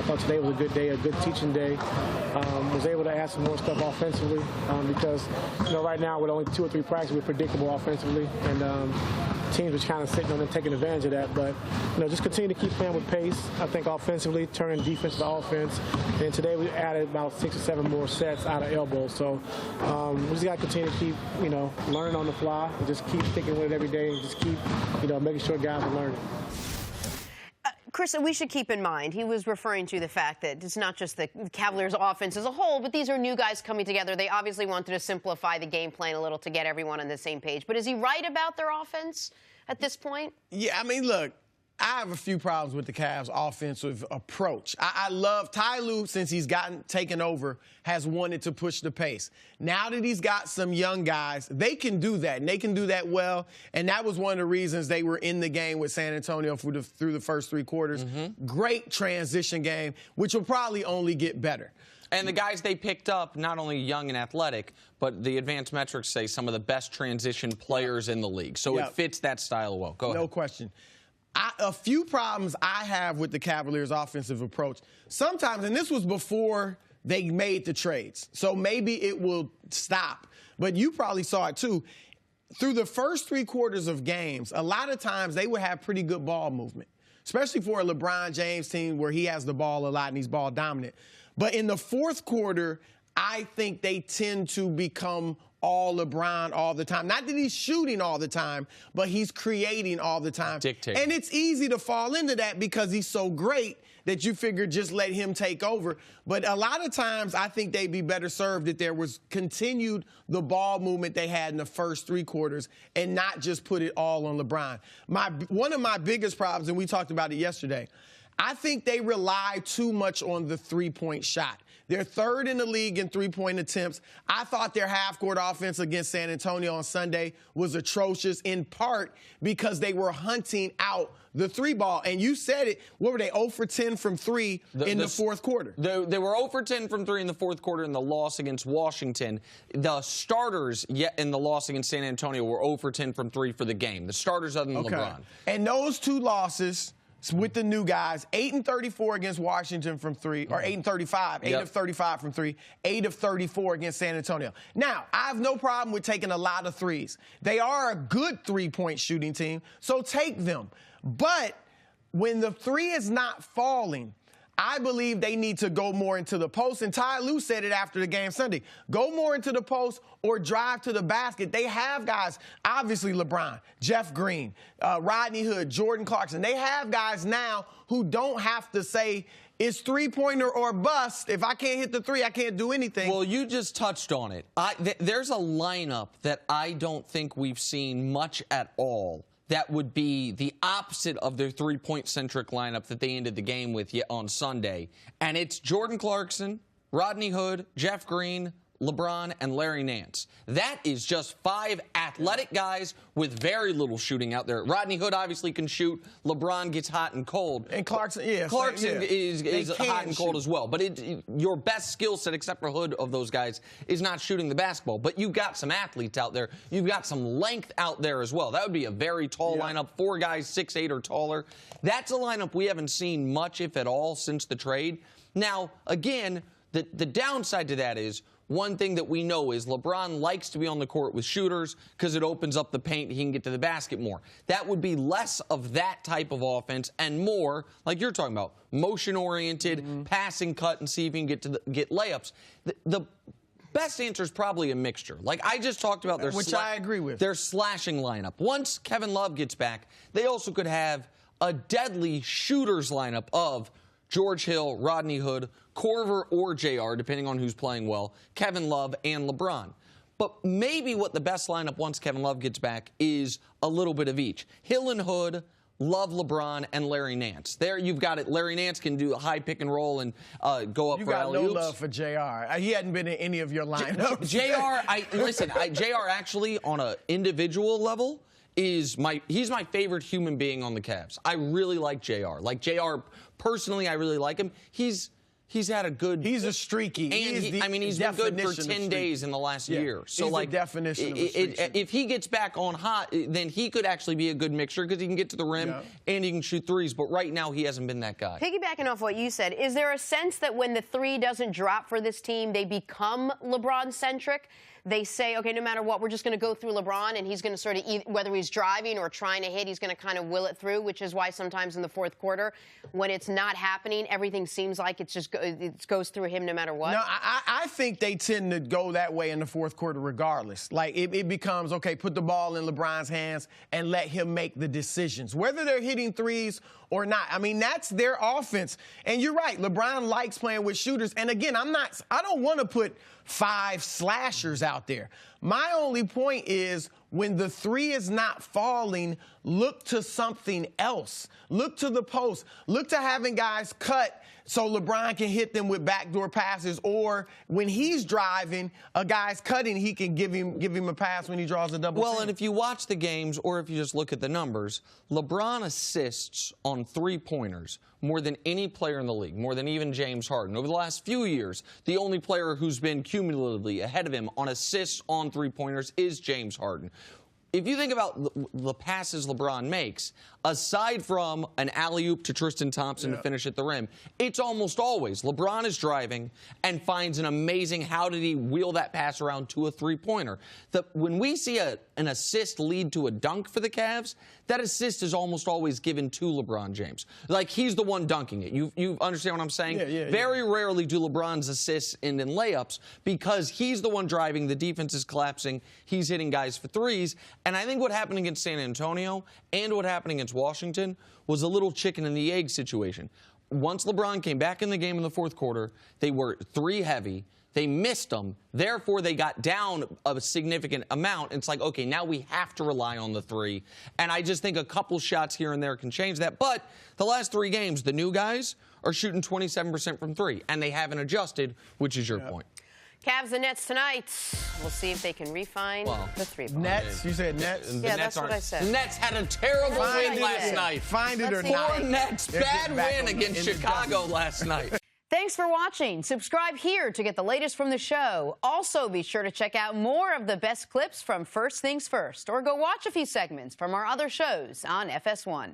thought today was a good day, a good teaching day. Was able to add some more stuff offensively because, right now with only 2 or 3 practices, we're predictable offensively, and teams are kind of sitting on them, taking advantage of that. But, just continue to keep playing with pace. I think offensively, turning defense to offense. And today we added about 6 or 7 more sets out of elbows. So we just got to continue to keep, learning on the fly, and just keep sticking with it every day, and just keep, making sure guys are learning. Chris, we should keep in mind, he was referring to the fact that it's not just the Cavaliers' offense as a whole, but these are new guys coming together. They obviously wanted to simplify the game plan a little to get everyone on the same page. But is he right about their offense at this point? Yeah, I mean, look, I have a few problems with the Cavs' offensive approach. I love Ty Lue, since he's taken over, has wanted to push the pace. Now that he's got some young guys, they can do that, and they can do that well. And that was one of the reasons they were in the game with San Antonio through the first 3 quarters. Great transition game, which will probably only get better. And the guys they picked up, not only young and athletic, but the advanced metrics say some of the best transition players in the league. So it fits that style well. Go ahead. No question. A few problems I have with the Cavaliers' offensive approach. Sometimes, and this was before they made the trades, so maybe it will stop. But you probably saw it too. Through the first 3 quarters of games, a lot of times they would have pretty good ball movement, especially for a LeBron James team where he has the ball a lot and he's ball dominant. But in the 4th quarter, I think they tend to become all LeBron all the time. Not that he's shooting all the time, but he's creating all the time. Dictating. And it's easy to fall into that because he's so great that you figure just let him take over. But a lot of times I think they'd be better served if there was continued the ball movement they had in the first 3 quarters and not just put it all on LeBron. One of my biggest problems, and we talked about it yesterday, I think they rely too much on the 3-point shot. They're 3rd in the league in 3-point attempts. I thought their half-court offense against San Antonio on Sunday was atrocious, in part because they were hunting out the 3-ball. And you said it. What were they, 0 for 10 from 3 in the 4th quarter? They were 0 for 10 from 3 in the 4th quarter in the loss against Washington. The starters in the loss against San Antonio were 0 for 10 from 3 for the game. The starters other than LeBron. And those 2 losses with the new guys, 8 and 34 against Washington from 3, or 8 and 35, 8 of 35 from 3, 8 of 34 against San Antonio. Now, I have no problem with taking a lot of threes. They are a good 3-point shooting team, so take them. But when the 3 is not falling, I believe they need to go more into the post. And Ty Lue said it after the game Sunday. Go more into the post or drive to the basket. They have guys, obviously LeBron, Jeff Green, Rodney Hood, Jordan Clarkson. They have guys now who don't have to say it's 3-pointer or bust. If I can't hit the 3, I can't do anything. Well, you just touched on it. There's a lineup that I don't think we've seen much at all that would be the opposite of their 3-point-centric lineup that they ended the game with on Sunday. And it's Jordan Clarkson, Rodney Hood, Jeff Green, LeBron, and Larry Nance. That is just 5 athletic guys with very little shooting out there. Rodney Hood obviously can shoot. LeBron gets hot and cold. And Clarkson, is hot and cold as well. But your best skill set, except for Hood, of those guys, is not shooting the basketball. But you've got some athletes out there. You've got some length out there as well. That would be a very tall lineup. 4 guys 6'8" or taller. That's a lineup we haven't seen much, if at all, since the trade. Now, again, the downside to that is, one thing that we know is LeBron likes to be on the court with shooters because it opens up the paint. He can get to the basket more. That would be less of that type of offense and more, like you're talking about, motion-oriented, passing, cut, and see if you can get layups. The best answer is probably a mixture. Like I just talked about which I agree with. Their slashing lineup. Once Kevin Love gets back, they also could have a deadly shooters lineup of George Hill, Rodney Hood, Korver or JR, depending on who's playing well, Kevin Love, and LeBron. But maybe what the best lineup once Kevin Love gets back is a little bit of each. Hill and Hood, Love, LeBron, and Larry Nance. There you've got it. Larry Nance can do a high pick and roll and go up for alley-oops. You got no love for JR. He hadn't been in any of your lineups. JR actually, on an individual level, he's my favorite human being on the Cavs. I really like JR. Like JR, personally, I really like him. He's He's had a good. He's a streaky. And he's been good for 10 days in the last year. So he's like the definition of a streak. If he gets back on hot, then he could actually be a good mixture because he can get to the rim and he can shoot threes. But right now, he hasn't been that guy. Piggybacking off what you said, is there a sense that when the three doesn't drop for this team, they become LeBron-centric? They say, okay, no matter what, we're just going to go through LeBron, and he's going to sort of, whether he's driving or trying to hit, he's going to kind of will it through, which is why sometimes in the fourth quarter, when it's not happening, everything seems like it goes through him no matter what. No, I think they tend to go that way in the fourth quarter regardless. Like, it becomes, okay, put the ball in LeBron's hands and let him make the decisions, whether they're hitting threes or not. I mean, that's their offense. And you're right, LeBron likes playing with shooters. And again, I don't want to put 5 slashers out there. My only point is when the three is not falling, look to something else. Look to the post. Look to having guys cut so LeBron can hit them with backdoor passes, or when he's driving, a guy's cutting, he can give him a pass when he draws a double. Well, and if you watch the games, or if you just look at the numbers, LeBron assists on three-pointers more than any player in the league, more than even James Harden. Over the last few years, the only player who's been cumulatively ahead of him on assists on three-pointers is James Harden. If you think about the passes LeBron makes, aside from an alley-oop to Tristan Thompson to finish at the rim, it's almost always LeBron is driving and finds an amazing how did he wheel that pass around to a three-pointer. When we see an assist lead to a dunk for the Cavs, that assist is almost always given to LeBron James. Like, he's the one dunking it. You understand what I'm saying? Very rarely do LeBron's assists end in layups because he's the one driving, the defense is collapsing, he's hitting guys for threes. And I think what happened against San Antonio and what happened against Washington was a little chicken and the egg situation. Once LeBron came back in the game in the fourth quarter, they were three heavy. They missed them. Therefore, they got down a significant amount. It's like, okay, now we have to rely on the three. And I just think a couple shots here and there can change that. But the last 3 games, the new guys are shooting 27% from three, and they haven't adjusted, which is your point. Cavs and Nets tonight. We'll see if they can refine the three-ball. Nets? You said Nets? Yeah, that's what I said. The Nets had a terrible win last night. Find it or not. Poor Nets. Bad win against Chicago last night. Thanks for watching. Subscribe here to get the latest from the show. Also, be sure to check out more of the best clips from First Things First, or go watch a few segments from our other shows on FS1.